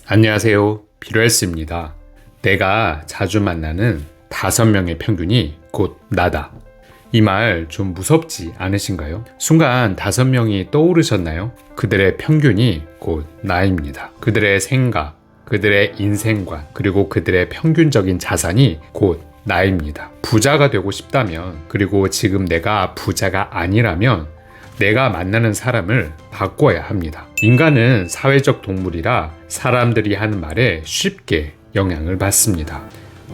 안녕하세요. 비로헬스입니다. 내가 자주 만나는 5명의 평균이 곧 나다. 이 말 좀 무섭지 않으신가요? 순간 5명이 떠오르셨나요? 그들의 평균이 곧 나입니다. 그들의 생각, 그들의 인생관, 그리고 그들의 평균적인 자산이 곧 나입니다. 부자가 되고 싶다면, 그리고 지금 내가 부자가 아니라면 내가 만나는 사람을 바꿔야 합니다. 인간은 사회적 동물이라 사람들이 하는 말에 쉽게 영향을 받습니다.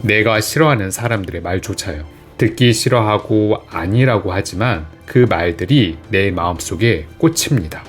내가 싫어하는 사람들의 말조차요. 듣기 싫어하고 아니라고 하지만 그 말들이 내 마음속에 꽂힙니다.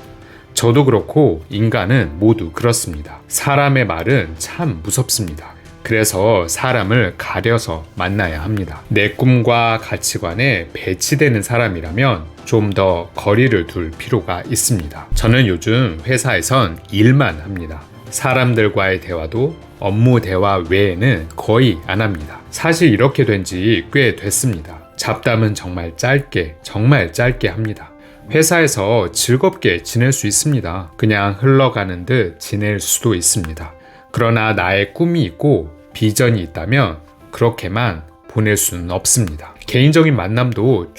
저도 그렇고 인간은 모두 그렇습니다. 사람의 말은 참 무섭습니다. 그래서 사람을 가려서 만나야 합니다. 내 꿈과 가치관에 배치되는 사람이라면 좀 더 거리를 둘 필요가 있습니다. 저는 요즘 회사에선 일만 합니다. 사람들과의 대화도 업무 대화 외에는 거의 안 합니다. 사실 이렇게 된 지 꽤 됐습니다. 잡담은 정말 짧게 합니다. 회사에서 즐겁게 지낼 수 있습니다. 그냥 흘러가는 듯 지낼 수도 있습니다. 그러나 나의 꿈이 있고 비전이 있다면 그렇게만 보낼 수는 없습니다. 개인적인 만남도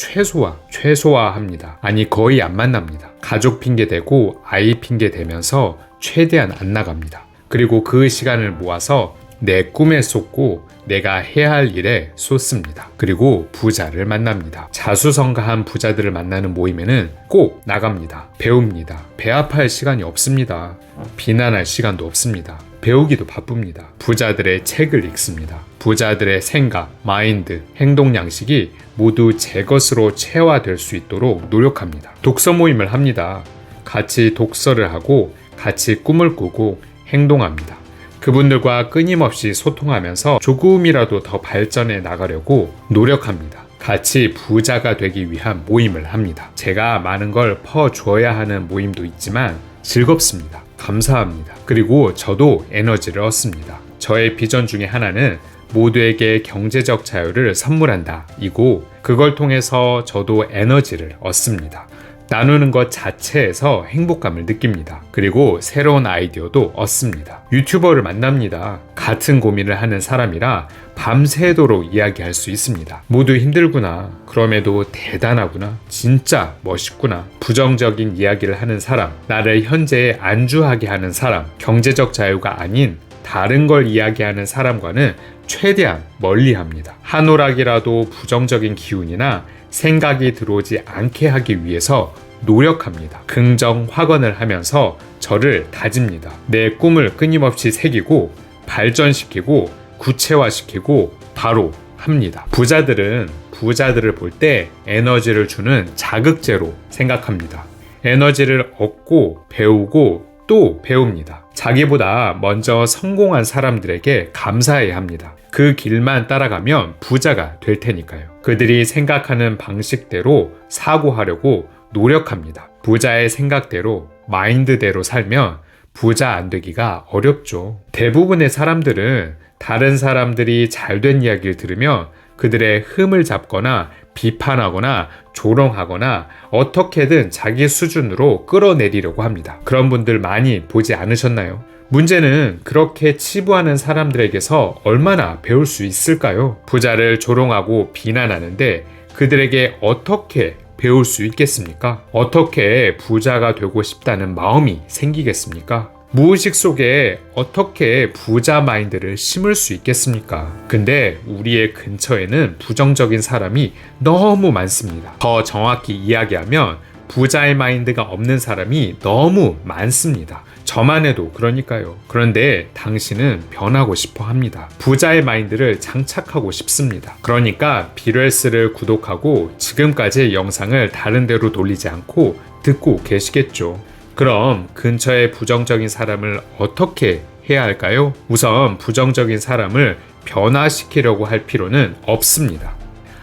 최소화합니다. 아니 거의 안 만납니다. 가족 핑계 대고 아이 핑계 대면서 최대한 안 나갑니다. 그리고 그 시간을 모아서 내 꿈에 쏟고 내가 해야 할 일에 쏟습니다. 그리고 부자를 만납니다. 자수성가한 부자들을 만나는 모임에는 꼭 나갑니다. 배웁니다. 배 아파할 시간이 없습니다. 비난할 시간도 없습니다. 배우기도 바쁩니다. 부자들의 책을 읽습니다. 부자들의 생각, 마인드, 행동 양식이 모두 제 것으로 체화될 수 있도록 노력합니다. 독서 모임을 합니다. 같이 독서를 하고 같이 꿈을 꾸고 행동합니다. 그분들과 끊임없이 소통하면서 조금이라도 더 발전해 나가려고 노력합니다. 같이 부자가 되기 위한 모임을 합니다. 제가 많은 걸 퍼줘야 하는 모임도 있지만 즐겁습니다. 감사합니다. 그리고 저도 에너지를 얻습니다. 저의 비전 중에 하나는 모두에게 경제적 자유를 선물한다 이고 그걸 통해서 저도 에너지를 얻습니다. 나누는 것 자체에서 행복감을 느낍니다. 그리고 새로운 아이디어도 얻습니다. 유튜버를 만납니다. 같은 고민을 하는 사람이라 밤새도록 이야기할 수 있습니다. 모두 힘들구나. 그럼에도 대단하구나. 진짜 멋있구나. 부정적인 이야기를 하는 사람, 나를 현재에 안주하게 하는 사람, 경제적 자유가 아닌 다른 걸 이야기하는 사람과는 최대한 멀리합니다. 한 오락이라도 부정적인 기운이나 생각이 들어오지 않게 하기 위해서 노력합니다. 긍정 확언을 하면서 저를 다집니다. 내 꿈을 끊임없이 새기고 발전시키고 구체화시키고 바로 합니다. 부자들은 부자들을 볼 때 에너지를 주는 자극제로 생각합니다. 에너지를 얻고 배우고 또 배웁니다. 자기보다 먼저 성공한 사람들에게 감사해야 합니다. 그 길만 따라가면 부자가 될 테니까요. 그들이 생각하는 방식대로 사고하려고 노력합니다. 부자의 생각대로, 마인드대로 살면 부자 안 되기가 어렵죠. 대부분의 사람들은 다른 사람들이 잘된 이야기를 들으면 그들의 흠을 잡거나 비판하거나 조롱하거나 어떻게든 자기 수준으로 끌어내리려고 합니다. 그런 분들 많이 보지 않으셨나요? 문제는 그렇게 치부하는 사람들에게서 얼마나 배울 수 있을까요? 부자를 조롱하고 비난하는데 그들에게 어떻게 배울 수 있겠습니까? 어떻게 부자가 되고 싶다는 마음이 생기겠습니까? 무의식 속에 어떻게 부자 마인드를 심을 수 있겠습니까? 근데 우리의 근처에는 부정적인 사람이 너무 많습니다. 더 정확히 이야기하면 부자의 마인드가 없는 사람이 너무 많습니다. 저만 해도 그러니까요. 그런데 당신은 변하고 싶어 합니다. 부자의 마인드를 장착하고 싶습니다. 그러니까 비로헬스를 구독하고 지금까지의 영상을 다른 데로 돌리지 않고 듣고 계시겠죠. 그럼 근처의 부정적인 사람을 어떻게 해야 할까요? 우선 부정적인 사람을 변화시키려고 할 필요는 없습니다.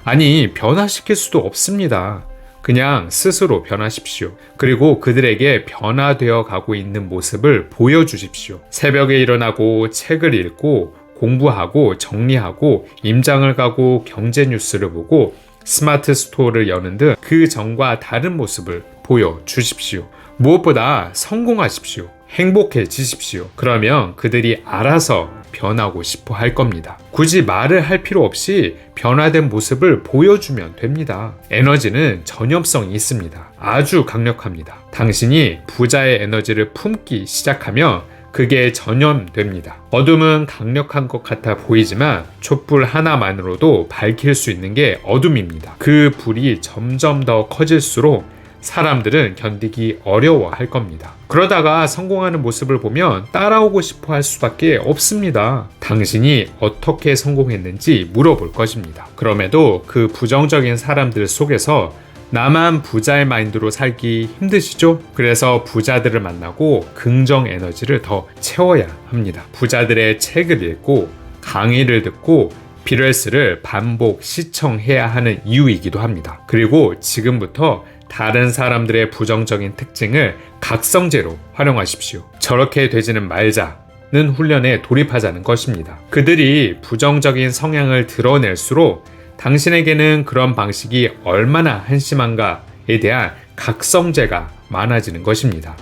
아니, 변화시킬 수도 없습니다. 그냥 스스로 변하십시오. 그리고 그들에게 변화되어 가고 있는 모습을 보여주십시오. 새벽에 일어나고 책을 읽고 공부하고 정리하고 임장을 가고 경제 뉴스를 보고 스마트 스토어를 여는 등 그 전과 다른 모습을 보여주십시오. 무엇보다 성공하십시오. 행복해지십시오. 그러면 그들이 알아서 변하고 싶어 할 겁니다. 굳이 말을 할 필요 없이 변화된 모습을 보여주면 됩니다. 에너지는 전염성이 있습니다. 아주 강력합니다. 당신이 부자의 에너지를 품기 시작하면 그게 전염됩니다. 어둠은 강력한 것 같아 보이지만 촛불 하나만으로도 밝힐 수 있는 게 어둠입니다. 그 불이 점점 더 커질수록 사람들은 견디기 어려워할 겁니다. 그러다가 성공하는 모습을 보면 따라오고 싶어 할 수밖에 없습니다. 당신이 어떻게 성공했는지 물어볼 것입니다. 그럼에도 그 부정적인 사람들 속에서 나만 부자의 마인드로 살기 힘드시죠? 그래서 부자들을 만나고 긍정 에너지를 더 채워야 합니다. 부자들의 책을 읽고 강의를 듣고 비럴스를 반복 시청해야 하는 이유이기도 합니다. 그리고 지금부터 다른 사람들의 부정적인 특징을 각성제로 활용하십시오. 저렇게 되지는 말자는 훈련에 돌입하자는 것입니다. 그들이 부정적인 성향을 드러낼수록 당신에게는 그런 방식이 얼마나 한심한가에 대한 각성제가 많아지는 것입니다.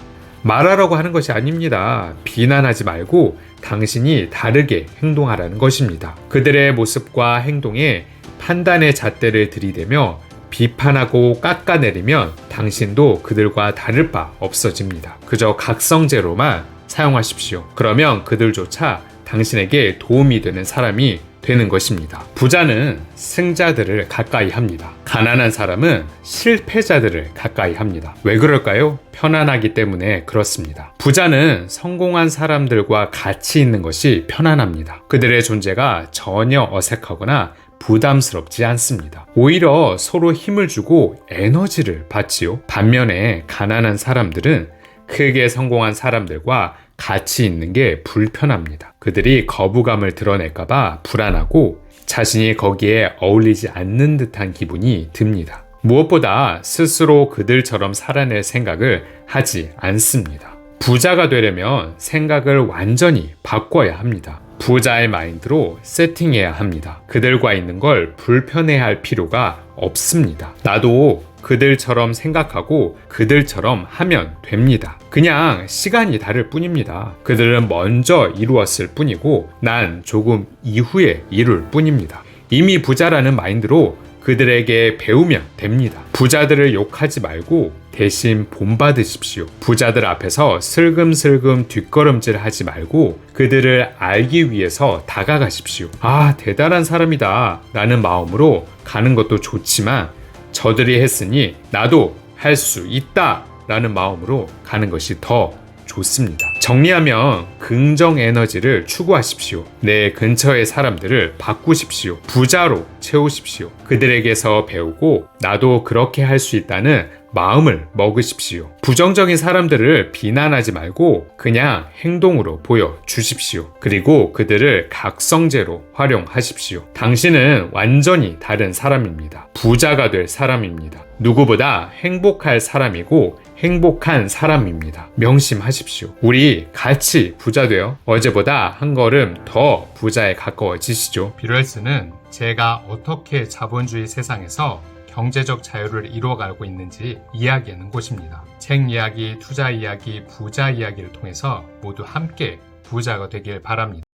말하라고 하는 것이 아닙니다. 비난하지 말고 당신이 다르게 행동하라는 것입니다. 그들의 모습과 행동에 판단의 잣대를 들이대며 비판하고 깎아내리면 당신도 그들과 다를 바 없어집니다. 그저 각성제로만 사용하십시오. 그러면 그들조차 당신에게 도움이 되는 사람이 되는 것입니다. 부자는 승자들을 가까이 합니다. 가난한 사람은 실패자들을 가까이 합니다. 왜 그럴까요? 편안하기 때문에 그렇습니다. 부자는 성공한 사람들과 같이 있는 것이 편안합니다. 그들의 존재가 전혀 어색하거나 부담스럽지 않습니다. 오히려 서로 힘을 주고 에너지를 받지요. 반면에 가난한 사람들은 크게 성공한 사람들과 같이 있는 게 불편합니다. 그들이 거부감을 드러낼까봐 불안하고 자신이 거기에 어울리지 않는 듯한 기분이 듭니다. 무엇보다 스스로 그들처럼 살아낼 생각을 하지 않습니다. 부자가 되려면 생각을 완전히 바꿔야 합니다. 부자의 마인드로 세팅해야 합니다. 그들과 있는 걸 불편해할 필요가 없습니다. 나도 그들처럼 생각하고 그들처럼 하면 됩니다. 그냥 시간이 다를 뿐입니다. 그들은 먼저 이루었을 뿐이고 난 조금 이후에 이룰 뿐입니다. 이미 부자라는 마인드로 그들에게 배우면 됩니다. 부자들을 욕하지 말고 대신 본받으십시오. 부자들 앞에서 슬금슬금 뒷걸음질 하지 말고 그들을 알기 위해서 다가가십시오. 아, 대단한 사람이다 라는 마음으로 가는 것도 좋지만 저들이 했으니 나도 할 수 있다 라는 마음으로 가는 것이 더 좋습니다. 정리하면 긍정 에너지를 추구하십시오. 내 근처의 사람들을 바꾸십시오. 부자로 채우십시오. 그들에게서 배우고 나도 그렇게 할 수 있다는 마음을 먹으십시오. 부정적인 사람들을 비난하지 말고 그냥 행동으로 보여주십시오. 그리고 그들을 각성제로 활용하십시오. 당신은 완전히 다른 사람입니다. 부자가 될 사람입니다. 누구보다 행복할 사람이고 행복한 사람입니다. 명심하십시오. 우리 같이 부자 되어 어제보다 한 걸음 더 부자에 가까워지시죠. 비럴스는 제가 어떻게 자본주의 세상에서 경제적 자유를 이루어가고 있는지 이야기하는 곳입니다. 책 이야기, 투자 이야기, 부자 이야기를 통해서 모두 함께 부자가 되길 바랍니다.